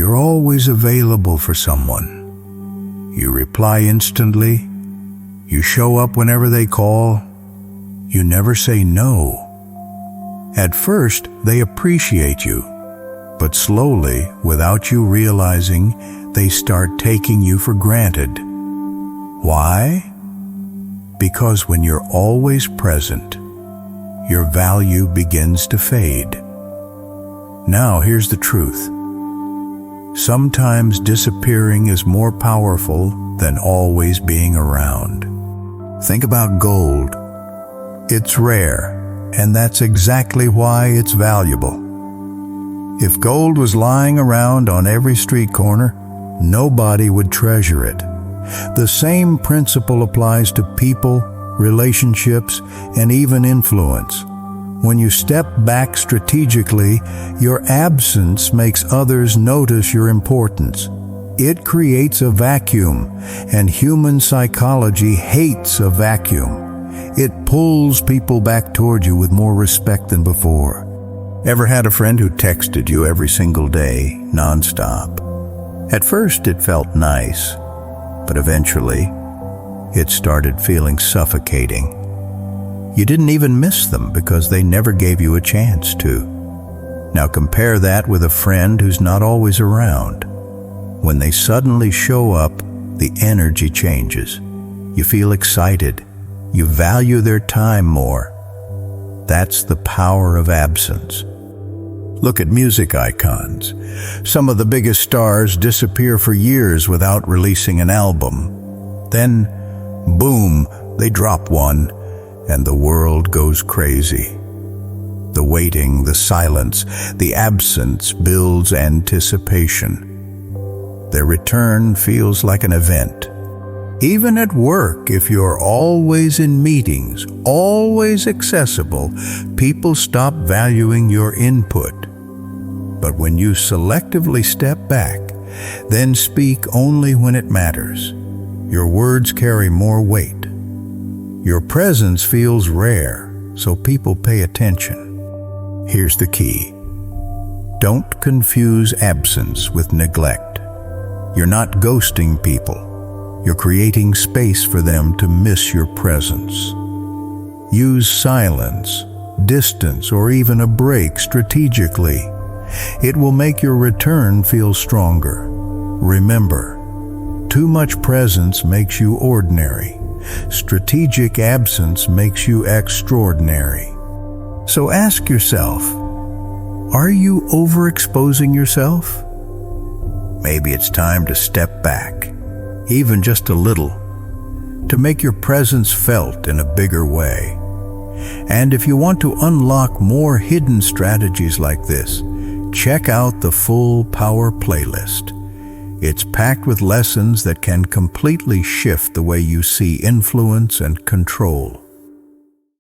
You're always available for someone. You reply instantly. You show up whenever they call. You never say no. At first, they appreciate you, but slowly, without you realizing, they start taking you for granted. Why? Because when you're always present, your value begins to fade. Now, here's the truth. Sometimes disappearing is more powerful than always being around. Think about gold. It's rare, and that's exactly why it's valuable. If gold was lying around on every street corner, nobody would treasure it. The same principle applies to people, relationships, and even influence. When you step back strategically, your absence makes others notice your importance. It creates a vacuum, and human psychology hates a vacuum. It pulls people back toward you with more respect than before. Ever had a friend who texted you every single day, nonstop? At first it felt nice, but eventually it started feeling suffocating. You didn't even miss them because they never gave you a chance to. Now compare that with a friend who's not always around. When they suddenly show up, the energy changes. You feel excited. You value their time more. That's the power of absence. Look at music icons. Some of the biggest stars disappear for years without releasing an album. Then, boom, they drop one, and the world goes crazy. The waiting, the silence, the absence builds anticipation. Their return feels like an event. Even at work, if you're always in meetings, always accessible, people stop valuing your input. But when you selectively step back, then speak only when it matters, your words carry more weight. Your presence feels rare, so people pay attention. Here's the key. Don't confuse absence with neglect. You're not ghosting people. You're creating space for them to miss your presence. Use silence, distance, or even a break strategically. It will make your return feel stronger. Remember, too much presence makes you ordinary. Strategic absence makes you extraordinary. So ask yourself, are you overexposing yourself? Maybe it's time to step back, even just a little, to make your presence felt in a bigger way. And if you want to unlock more hidden strategies like this, check out the full Power playlist. It's packed with lessons that can completely shift the way you see influence and control.